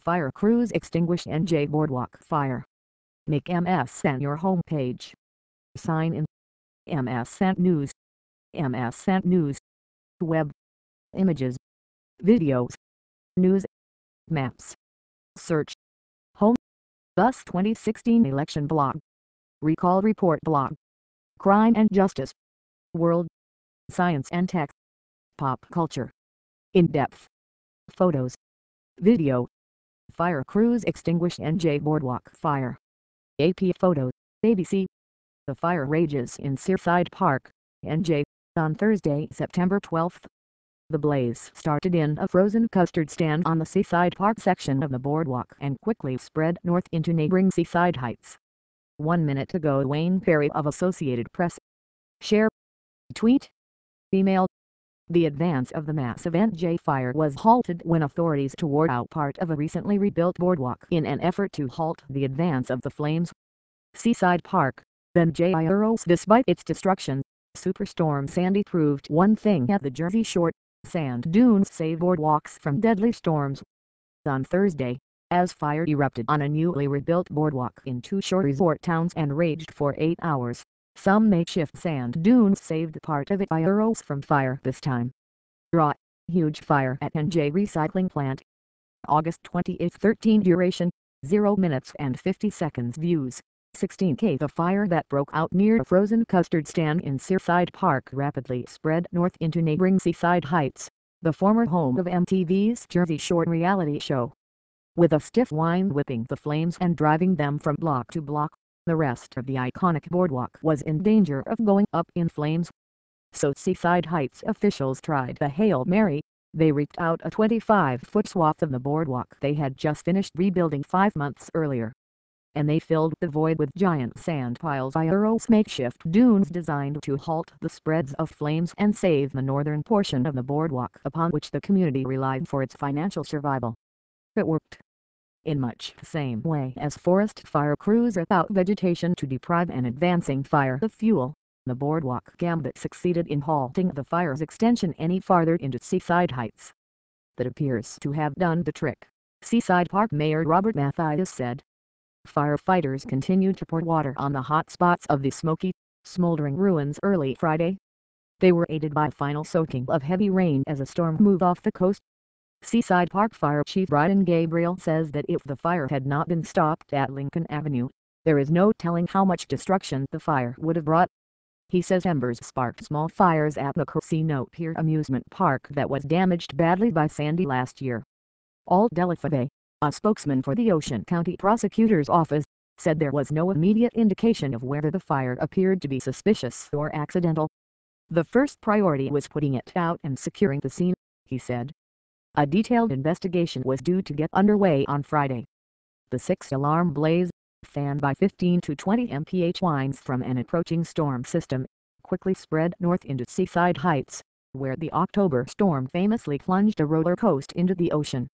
Fire crews extinguish NJ boardwalk fire. Make MSN your homepage. Sign in. MSN News. MSN News. Web. Images. Videos. News. Maps. Search. Home. Thus 2016 election blog. Recall report blog. Crime and justice. World. Science and tech. Pop culture. In-depth. Photos. Video. Fire crews extinguish NJ boardwalk fire. AP photos. ABC. The fire rages in Seaside Park, NJ, on Thursday, September 12. The blaze started in a frozen custard stand on the Seaside Park section of the boardwalk and quickly spread north into neighboring Seaside Heights. 1 minute ago, Wayne Perry of Associated Press. Share. Tweet. Email. The advance of the massive NJ fire was halted when authorities tore out part of a recently rebuilt boardwalk in an effort to halt the advance of the flames. Seaside Park, NJ arose despite its destruction. Superstorm Sandy proved one thing at the Jersey Shore: sand dunes save boardwalks from deadly storms. On Thursday, as fire erupted on a newly rebuilt boardwalk in two shore resort towns and raged for 8 hours, some makeshift sand dunes saved part of it arose from fire this time. Draw. Huge fire at NJ recycling plant. August 28, 13 duration, 0 minutes and 50 seconds views. 16K. The fire that broke out near a frozen custard stand in Seaside Park rapidly spread north into neighboring Seaside Heights, the former home of MTV's Jersey Shore reality show. With a stiff wind whipping the flames and driving them from block to block, the rest of the iconic boardwalk was in danger of going up in flames. So Seaside Heights officials tried a Hail Mary. They reaped out a 25-foot swath of the boardwalk they had just finished rebuilding 5 months earlier, and they filled the void with giant sand piles arose makeshift dunes designed to halt the spreads of flames and save the northern portion of the boardwalk upon which the community relied for its financial survival. It worked. In much the same way as forest fire crews rip out vegetation to deprive an advancing fire of fuel, the boardwalk gambit succeeded in halting the fire's extension any farther into Seaside Heights. That appears to have done the trick, Seaside Park Mayor Robert Mathias said. Firefighters continued to pour water on the hot spots of the smoky, smoldering ruins early Friday. They were aided by final soaking of heavy rain as a storm moved off the coast. Seaside Park Fire Chief Brian Gabriel says that if the fire had not been stopped at Lincoln Avenue, there is no telling how much destruction the fire would have brought. He says embers sparked small fires at the Casino Pier amusement park that was damaged badly by Sandy last year. Al Delafave, a spokesman for the Ocean County Prosecutor's Office, said there was no immediate indication of whether the fire appeared to be suspicious or accidental. The first priority was putting it out and securing the scene, he said. A detailed investigation was due to get underway on Friday. The 6-alarm blaze, fanned by 15 to 20 mph winds from an approaching storm system, quickly spread north into Seaside Heights, where the October storm famously plunged a roller coaster into the ocean.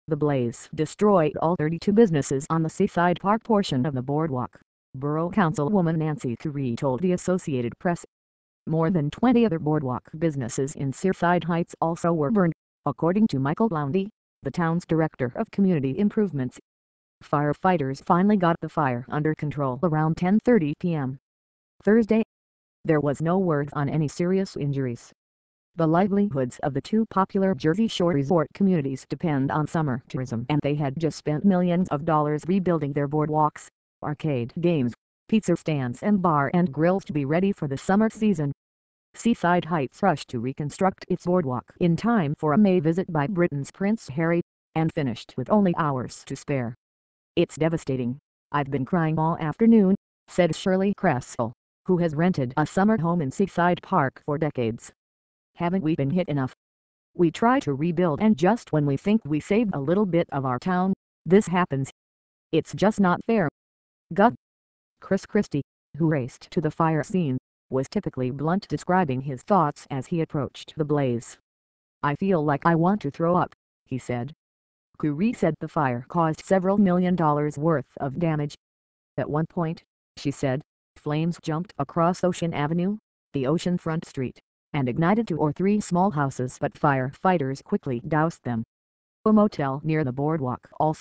The blaze destroyed all 32 businesses on the Seaside Park portion of the boardwalk, Borough Councilwoman Nancy Curry told the Associated Press. More than 20 other boardwalk businesses in Seaside Heights also were burned, according to Michael Lowndes, the town's director of community improvements. Firefighters finally got the fire under control around 10:30 p.m. Thursday. There was no word on any serious injuries. The livelihoods of the two popular Jersey Shore resort communities depend on summer tourism, and they had just spent millions of dollars rebuilding their boardwalks, arcade games, pizza stands and bar and grills to be ready for the summer season. Seaside Heights rushed to reconstruct its boardwalk in time for a May visit by Britain's Prince Harry, and finished with only hours to spare. "It's devastating. I've been crying all afternoon," said Shirley Cresswell, who has rented a summer home in Seaside Park for decades. "Haven't we been hit enough? We try to rebuild, and just when we think we saved a little bit of our town, this happens. It's just not fair." Gut. Chris Christie, who raced to the fire scene, was typically blunt describing his thoughts as he approached the blaze. "I feel like I want to throw up," he said. Curry said the fire caused several $1 million worth of damage. At one point, she said, flames jumped across Ocean Avenue, the oceanfront street, and ignited 2 or 3 small houses, but firefighters quickly doused them. A motel near the boardwalk also